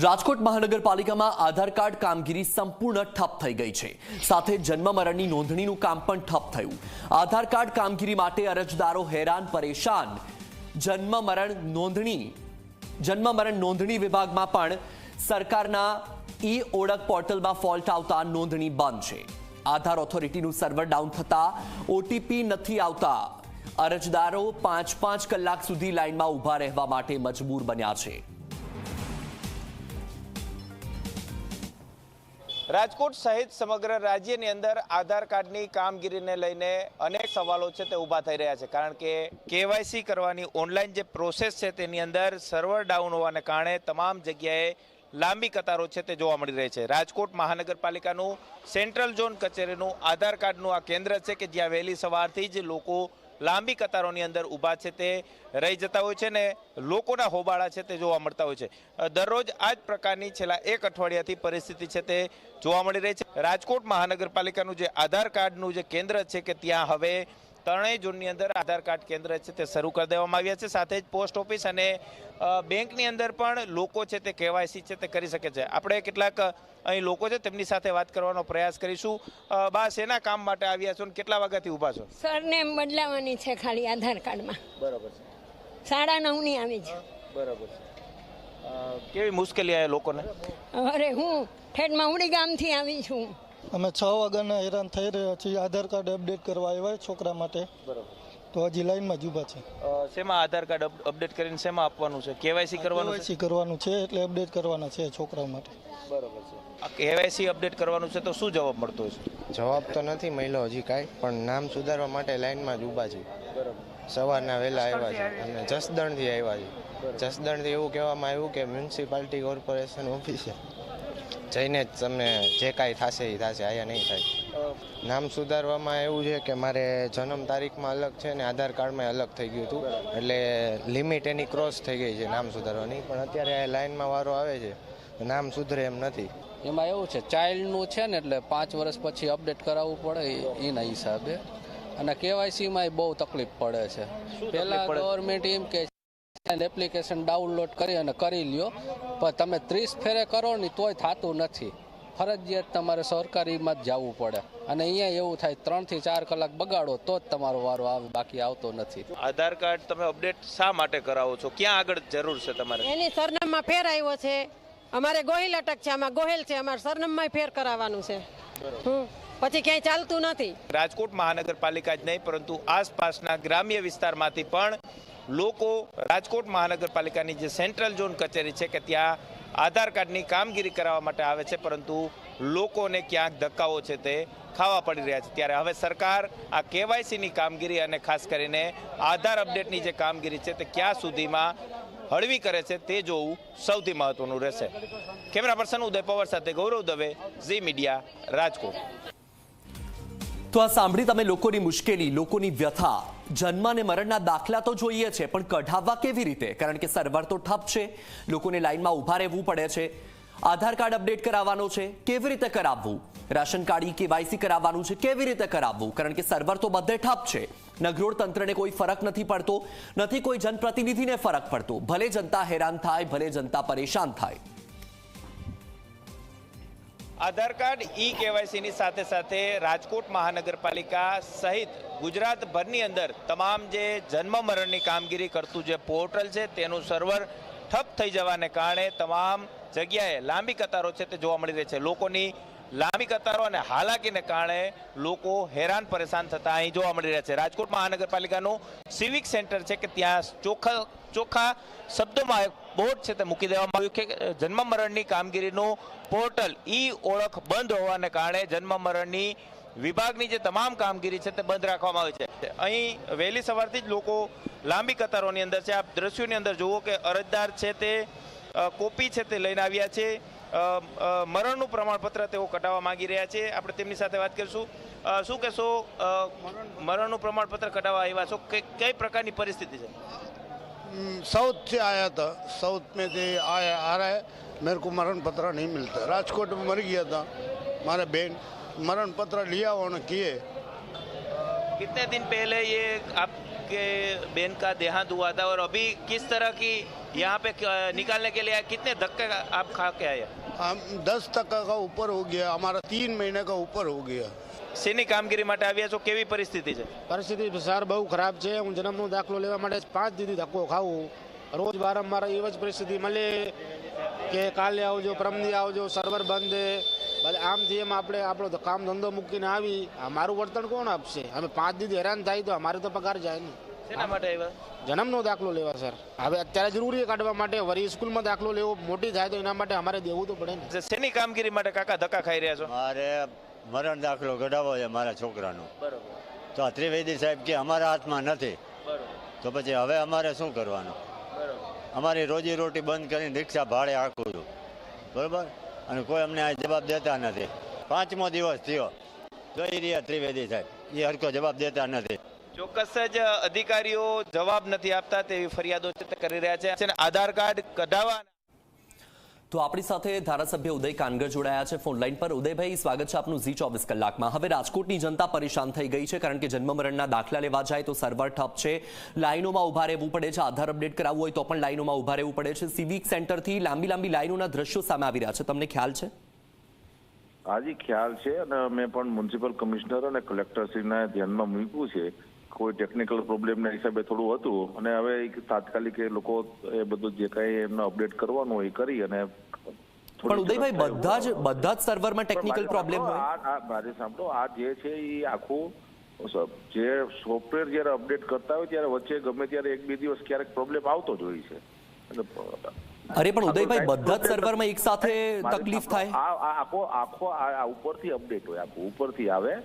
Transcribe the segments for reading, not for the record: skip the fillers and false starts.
રાજકોટ મહાનગરપાલિકામાં આધાર કાર્ડ કામગીરી સંપૂર્ણ ઠપ થઈ ગઈ છે. સાથે જન્મ મરણની નોંધણીનું કામ પણ ઠપ થયું. આધાર કાર્ડ કામગીરી માટે અરજદારો હેરાન પરેશાન. જન્મ મરણ નોંધણી વિભાગમાં પણ સરકારના ઈ ઓળખ પોર્ટલમાં ફોલ્ટ આવતા નોંધણી બંધ છે. આધાર ઓથોરિટીનું સર્વર ડાઉન થતા ઓટીપી નથી આવતા. અરજદારો 5 કલાક સુધી લાઇનમાં ઊભા રહેવા માટે મજબૂર બન્યા છે. રાજકોટ સહિત સમગ્ર રાજ્યની અંદર આધાર કાર્ડની કામગીરીને લઈને અનેક સવાલો છે તે ઊભા થઈ રહ્યા છે. કારણ કે કેવાયસી કરવાની ઓનલાઈન જે પ્રોસેસ છે તેની અંદર સર્વર ડાઉન હોવાને કારણે તમામ જગ્યાએ લાંબી કતારો છે તે જોવા મળી રહી છે. રાજકોટ મહાનગરપાલિકાનું સેન્ટ્રલ ઝોન કચેરીનું આધાર કાર્ડનું આ કેન્દ્ર છે કે જ્યાં વહેલી સવારથી જ લોકો લાંબી કતારોની અંદર ઊભા છે તે રહી જતા હોય છે ને લોકોના હોબાળા છે તે જોવા મળતા હોય છે. દરરોજ આ જ પ્રકારની છેલ્લા એક અઠવાડિયાથી પરિસ્થિતિ છે તે જોવા મળી રહી છે. રાજકોટ મહાનગરપાલિકાનું જે આધાર કાર્ડનું જે કેન્દ્ર છે કે ત્યાં હવે ત્રણેય ઝોનની અંદર આધાર કાર્ડ કેન્દ્ર છે તે શરૂ કરી દેવામાં આવ્યા છે. સાથે જ પોસ્ટ ઓફિસ અને બેંકની અંદર પણ લોકો છે તે કેવાયસી છે તે કરી શકે છે. આપણે કેટલાક અહીં લોકો છે તેમની સાથે વાત કરવાનો પ્રયાસ કરીશું. બા, શેના કામ માટે આવ્યા છો અને કેટલા વાગ્યાથી ઊભા છો? સરનેમ બદલાવાની છે ખાલી આધાર કાર્ડમાં. બરાબર છે. 9:30 આવી છે. બરાબર છે. કેવી મુશ્કેલી આવે લોકોને? અરે હું ઠેઠમાં ઉડી ગામથી આવી છું. અમે 6 વાગ્યાના હેરાન થઈ રહ્યા છીએ. આધાર કાર્ડ અપડેટ કરવા આવ્યા છોકરા માટે. બરાબર. તો હજી લાઈનમાં જ ઊભા છે. શેમાં આધાર કાર્ડ અપડેટ કરીને શેમાં આપવાનું છે? કેવાયસી કરવાનું છે? કેવાયસી કરવાનું છે એટલે અપડેટ કરવાના છે છોકરાઓ માટે. બરાબર છે. આ કેવાયસી અપડેટ કરવાનું છે તો શું જવાબ મળતો છે? જવાબ તો નથી મળ્યો હજી કાંઈ, પણ નામ સુધારવા માટે લાઈનમાં જ ઊભા છે. બરાબર. સવારના વહેલા આવ્યા છે અને જસદણથી આવ્યા છે. જસદણથી એવું કહેવામાં આવ્યું કે મ્યુનિસિપાલિટી કોર્પોરેશન ઓફિસે જઈને જ તમને જે કાંઈ થશે એ થશે, આયા નહીં થાય. નામ સુધારવામાં એવું છે કે મારે જન્મ તારીખમાં અલગ છે ને આધાર કાર્ડમાં અલગ થઈ ગયું હતું, એટલે લિમિટ એની ક્રોસ થઈ ગઈ છે નામ સુધારવાની. પણ અત્યારે લાઈનમાં વારો આવે છે, નામ સુધરે એમ નથી. એમાં એવું છે ચાઇલ્ડનું છે ને એટલે 5 વર્ષ પછી અપડેટ કરાવવું પડે એના હિસાબે. અને કેવાયસીમાં બહુ તકલીફ પડે છે. પહેલાં ગવર્મેન્ટ એમ કે એપ્લિકેશન ડાઉનલોડ કરી અને કરી લ્યો, પણ તમે 30 ફેરે કરો ને તોય થતું નથી. ફરજિયાત તમારે સરકારીમાં જ જવું પડે. અને અહીંયા એવું થાય 3 થી 4 કલાક બગાડો તો જ તમારો વારો આવે, બાકી આવતો નથી. આધાર કાર્ડ તમે અપડેટ શા માટે કરાવો છો? ક્યાં આગળ જરૂર છે તમારે? એની સરનામમાં ફેર આવ્યો છે. અમારે ગોહિલ અટક છે, આમાં ગોહિલ છે, અમારે સરનામમાં ફેર કરાવવાનું છે. પછી ક્યાંય ચાલતું નથી. રાજકોટ મહાનગરપાલિકા જ નહીં પરંતુ આસપાસના ગ્રામ્ય વિસ્તારમાંથી પણ લોકો રાજકોટ મહાનગરપાલિકાની જે સેન્ટ્રલ ઝોન કચેરી છે કે ત્યાં આધાર કાર્ડની કામગીરી કરાવવા માટે આવે છે, પરંતુ લોકોને ક્યાંક ધક્કાઓ છે તે ખાવા પડી રહ્યા છે. ત્યારે હવે સરકાર આ કેવાયસીની કામગીરી અને ખાસ કરીને આધાર અપડેટની જે કામગીરી છે તે ક્યાં સુધીમાં હળવી કરે છે તે જોવું સૌથી મહત્વનું રહેશે. કેમેરા પર્સન ઉદય પવાર સાથે ગૌરવ દવે, ઝી મીડિયા, રાજકોટ. તો આ સાંભળી તમે લોકોની મુશ્કેલી, લોકોની વ્યથા. જન્મ અને મરણના દાખલા તો જોઈએ છે, પણ કઢાવવા કેવી રીતે? કારણ કે સર્વર તો ઠપ છે, લોકોને લાઈનમાં ઊભા રહેવું પડે છે. આધાર કાર્ડ અપડેટ કરાવવાનો છે, કેવી રીતે કરાવવું? રાશન કાર્ડ કેવાયસી કરાવવાનું છે, કેવી રીતે કરાવવું? કારણ કે સર્વર તો બધે ઠપ છે. નગરોળ તંત્રને કોઈ ફરક નથી પડતો, નથી કોઈ જનપ્રતિનિધિને ફરક પડતો. ભલે જનતા હેરાન થાય, ભલે જનતા પરેશાન થાય. આધાર કાર્ડ ઈ કેવાયસીની સાથે સાથે રાજકોટ મહાનગરપાલિકા સહિત ગુજરાતભરની અંદર તમામ જે જન્મ મરણની કામગીરી કરતું જે પોર્ટલ છે તેનું સર્વર ઠપ થઈ જવાને કારણે તમામ જગ્યાએ લાંબી કતારો છે તે જોવા મળી રહી છે. લોકોની લાંબી કતારો અને હાલાકીને કારણે લોકો હેરાન પરેશાન થતા અહીં જોવા મળી રહ્યા છે. રાજકોટ મહાનગરપાલિકાનું સિવિક સેન્ટર છે કે ત્યાં ચોખ્ખા શબ્દોમાં એક બોર્ડ છે તે મૂકી દેવામાં આવ્યું કે જન્મ મરણની કામગીરીનું પોર્ટલ ઈ ઓળખ બંધ હોવાને કારણે જન્મ મરણની વિભાગની જે તમામ કામગીરી છે તે બંધ રાખવામાં આવી છે. અહીં વહેલી સવારથી જ લોકો લાંબી કતારોની અંદર છે. આપ દ્રશ્યોની અંદર જુઓ કે અરજદાર છે તે કોપી છે તે લઈને આવ્યા છે. મરણનું પ્રમાણપત્ર તેઓ કઢાવવા માંગી રહ્યા છે. આપણે તેમની સાથે વાત કરીશું. શું કહેશો, મરણનું પ્રમાણપત્ર કઢાવવા આવ્યા છો, કઈ પ્રકારની પરિસ્થિતિ છે? साउथ से आया था, साउथ में से आया आ रहा है, मेरे को मरण पत्र नहीं मिलता. राजकोट में मर गया था हमारे बहन, मरण पत्र लिया उन्होंने किए. कितने दिन पहले ये आपके बहन का देहांत हुआ था और अभी किस तरह की यहाँ पे निकालने के लिए कितने धक्के आप खा के आए? हम 10% का ऊपर हो गया, हमारा 3 महीने का ऊपर हो गया। શેની કામગીરી માટે આવ્યા છો? કેવી પરિસ્થિતિ છે? પરિસ્થિતિ સર બહુ ખરાબ છે. હું જન્મનો દાખલો લેવા માટે 5 દીધી ધક્કો ખાવું. રોજ વારંવાર એવી જ પરિસ્થિતિ મળે કે કાલે આવજો, પરમદી આવજો, સર્વર બંધ છે. આમથી એમ આપણે આપણો કામ ધંધો મૂકીને આવી, અમારું વર્તન કોણ આપશે? અમે 5 દીધી હેરાન થાય તો અમારે તો પગાર જાય નહીં. શેના માટે આવ્યા? જન્મનો દાખલો લેવા સર. હવે અત્યારે જરૂરી કાઢવા માટે વરી સ્કૂલમાં દાખલો લેવો મોટી થાય તો એના માટે અમારે દેવું તો પડે ને. શેની કામગીરી માટે કાકા ધક્કા ખાઈ રહ્યા છો? મારે મરણ દાખલો કઢાવવો છે મારા છોકરાનો. તો આ ત્રિવેદી સાહેબ કે અમારા હાથમાં નથી, તો પછી હવે અમારે શું કરવાનું? અમારી રોજી રોટી બંધ કરીને રિક્ષા ભાડે આખું છું, બરોબર, અને કોઈ અમને આ જવાબ દેતા નથી. 5મો દિવસ થયો જોઈ રહ્યા ત્રિવેદી સાહેબ, એ હરકો જવાબ દેતા નથી. ચોક્કસ જ અધિકારીઓ જવાબ નથી આપતા તેવી ફરિયાદો કરી રહ્યા છે. આધાર કાર્ડ કઢાવવા. તો આપણી સાથે ધારાસભ્ય ઉદય કાનગર જોડાયા છે ફોન લાઈન પર. ઉદયભાઈ, સ્વાગત છે આપનું ઝી 24 કલાકમાં. હવે રાજકોટની જનતા પરેશાન થઈ ગઈ છે કારણ કે જન્મ મરણના દાખલા લેવા જાય તો સર્વર ઠપ છે, લાઈનોમાં ઉભા રહેવું પડે છે. આધાર અપડેટ કરાવવું હોય તો પણ લાઈનોમાં ઉભા રહેવું પડે છે. સિવિક સેન્ટરથી લાંબી લાઈનોના દ્રશ્યો સામે આવી રહ્યા છે. તમને ખ્યાલ છે? હાજી, ખ્યાલ છે, અને મેં પણ મ્યુનિસિપલ કમિશનર અને કલેક્ટરશ્રીને ધ્યાનમાં મૂક્યું છે. કોઈ ટેકનિકલ પ્રોબ્લેમના હિસાબે થોડું હતું, અને હવે તાત્કાલિક એ લોકો એ બધું જે કાંઈ એમને અપડેટ કરવાનું હોય એ કરી. અને પણ ઉદયભાઈ, બધા જ સર્વરમાં ટેકનિકલ પ્રોબ્લેમ હોય? મારે સાંભળો, આ જે છે એ આખું જે સોફ્ટવેર જ્યારે અપડેટ કરતા હોય ત્યારે વચ્ચે ગમે ત્યારે 1-2 દિવસ ક્યારેક પ્રોબ્લેમ આવતો જ હોય છે. અરે પણ ઉદયભાઈ, બધા જ સર્વરમાં એક સાથે તકલીફ થાય? આખો ઉપરથી અપડેટ હોય, આખું ઉપરથી આવે,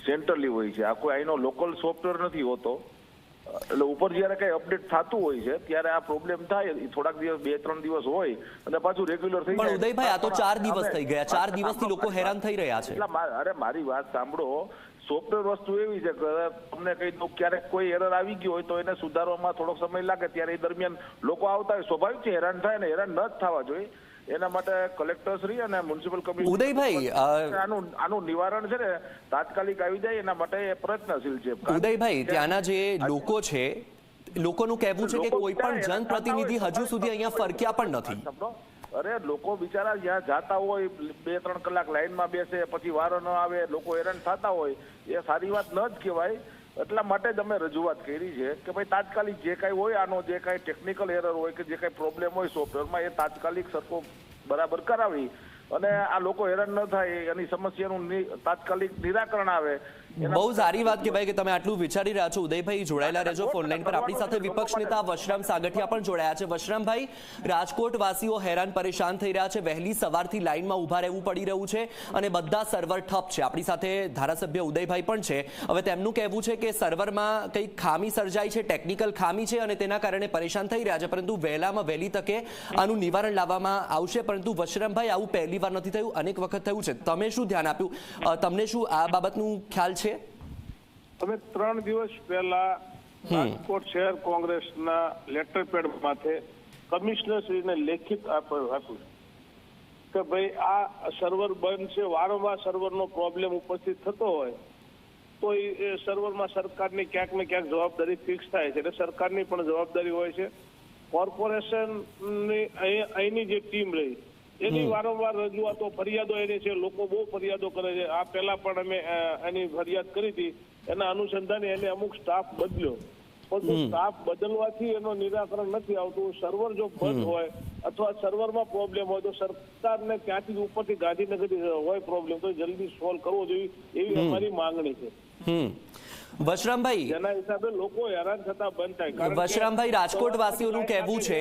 સેન્ટ્રલી હોય છે. આખો અહીંનો લોકલ સોફ્ટવેર નથી હોતો, એટલે ઉપર જયારે કઈ અપડેટ થતું હોય છે ત્યારે આ પ્રોબ્લેમ થાય. થોડાક દિવસ 2-3 દિવસ હોય અને પાછું રેગ્યુલર થઈ જાય. પણ ઉદયભાઈ, આ તો 4 દિવસ થઈ ગયા. 4 દિવસથી લોકો હેરાન થઈ રહ્યા છે. અરે મારી વાત સાંભળો, સોફ્ટવેર વસ્તુ એવી છે કે તમને કહી દઉં, ક્યારેક કોઈ એરર આવી ગયો હોય તો એને સુધારવામાં થોડોક સમય લાગે. ત્યારે એ દરમિયાન લોકો આવતા હોય, સ્વાભાવિક છે હેરાન થાય, ને હેરાન ન જ થવા જોઈએ. એના માટે કલેક્ટરશ્રી અને મ્યુનિસિપલ કમિશનર ઉદયભાઈ આનું નિવારણ છે ને તાત્કાલિક આવી જાય એના માટે પ્રયત્નશીલ છે. ઉદયભાઈ, ત્યાંના જે લોકો છે, લોકોનું કહેવું છે કે કોઈ પણ જનપ્રતિનિધિ હજુ સુધી અહીંયા ફરક્યા પણ નથી. અરે લોકો બિચારા જ્યાં જાતા હોય 2-3 કલાક લાઈનમાં બેસે, પછી વારો ન આવે, લોકો હેરાન થતા હોય, એ સારી વાત ન જ કહેવાય. એટલા માટે જ અમે રજૂઆત કરી છે કે ભાઈ તાત્કાલિક જે કાંઈ હોય, આનો જે કાંઈ ટેકનિકલ એરર હોય કે જે કાંઈ પ્રોબ્લેમ હોય સોફ્ટવેરમાં, એ તાત્કાલિક સરખો બરાબર કરાવી અને આ લોકો હેરાન ન થાય, એની સમસ્યાનું તાત્કાલિક નિરાકરણ આવે. બહુ સારી વાત કહેવાય કે તમે આટલું વિચારી રહ્યા છો. ઉદયભાઈ, જોડાયેલા રહેજો ફોન લાઈન પર. આપણી સાથે વિપક્ષ નેતા વશરામ સાગઠિયા પણ જોડાયા છે. વશરામભાઈ, રાજકોટ વાસીઓ હેરાન પરેશાન થઈ રહ્યા છે. વહેલી સવારથી લાઈનમાં ઉભા રહેવું પડી રહ્યું છે અને બધા સર્વર ઠપ છે. આપણી સાથે ધારાસભ્ય ઉદયભાઈ પણ છે. હવે તેમનું કહેવું છે કે સર્વરમાં કંઈક ખામી સર્જાઈ છે, ટેકનિકલ ખામી છે અને તેના કારણે પરેશાન થઈ રહ્યા છે, પરંતુ વહેલી તકે આનું નિવારણ લાવવામાં આવશે. પરંતુ વશરામભાઈ, આવું પહેલી વાર નથી થયું, અનેક વખત થયું છે. તમે શું ધ્યાન આપ્યું? તમને શું આ બાબતનું ખ્યાલ છે? અમે 3 દિવસ પહેલા રાજકોટ શહેર કોંગ્રેસના લેટર પેડ માથે કમિશનરશ્રીને લેખિત આપ્યું કે ભાઈ આ સર્વર બંધ છે, વારંવાર સર્વરનો પ્રોબ્લેમ ઉપસ્થિત થતો હોય તો એ સર્વરમાં સરકારની ક્યાંક ને ક્યાંક જવાબદારી ફિક્સ થાય છે. એટલે સરકારની પણ જવાબદારી હોય છે. કોર્પોરેશનની અહીંની જે ટીમ રહી એની વારંવાર રજૂઆતો, ફરિયાદો એની છે. લોકો બહુ ફરિયાદો કરે છે. આ પહેલા પણ અમે એની ફરિયાદ કરી હતી. એના અનુસંધાને એને અમુક સ્ટાફ બદલ્યો, પણ સ્ટાફ બદલવાથી એનો નિરાકરણ નથી આવતું. સર્વર જો બંધ હોય અથવા સર્વરમાં પ્રોબ્લેમ હોય તો સરકારને ત્યાંથી ઉપરથી ગાંધીનગરથી હોય પ્રોબ્લેમ તો જલ્દી સોલ્વ કરવો જોઈએ, એવી અમારી માંગણી છે. વશરામભાઈ, જેના હિસાબે લોકો હેરાન થતા બંધ થાય. વશરામભાઈ, રાજકોટ વાસીઓનું કહેવું છે,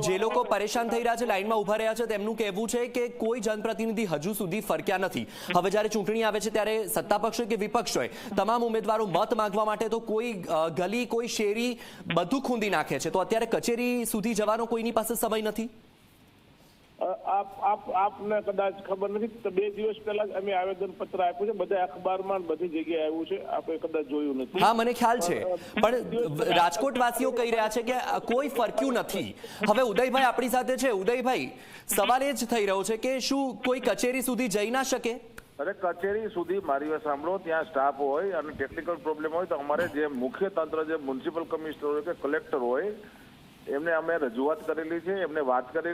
જે લોકો પરેશાન થઈ રહ્યા છે, લાઈનમાં ઉભા રહ્યા છે, તેમનું કહેવું છે કે કોઈ જનપ્રતિનિધિ હજુ સુધી ફરક્યા નથી. હવે જ્યારે ચૂંટણી આવે છે ત્યારે સત્તા પક્ષ હોય કે વિપક્ષ હોય, તમામ ઉમેદવારો મત માંગવા માટે તો કોઈ ગલી, કોઈ શેરી બધું ખૂંદી નાખે છે. તો અત્યારે કચેરી સુધી જવાનો કોઈની પાસે સમય નથી. આપને કદાચ ખબર નથી, 2 દિવસ પહેલા અમે આવેદન પત્ર આપ્યું છે, બધા અખબારમાં બધી જગ્યાએ આવ્યું છે, આપણે કદાચ જોયું નથી. હા, મને ખ્યાલ છે, પણ રાજકોટ વાસીઓ કહી રહ્યા છે કે કોઈ ફરક્યું નથી. હવે ઉદયભાઈ આપણી સાથે છે. ઉદયભાઈ, સવાલ એ જ થઈ રહ્યો છે કે શું કોઈ કચેરી સુધી જઈ ના શકે? અરે કચેરી સુધી મારી વાત સાંભળો, ત્યાં સ્ટાફ હોય અને ટેકનિકલ પ્રોબ્લેમ હોય તો અમારે જે મુખ્ય તંત્ર, જે મ્યુનિસિપલ કમિશનર હોય કે કલેક્ટર હોય, એમને અમે રજૂઆત કરેલી છે, એમને વાત કરેલી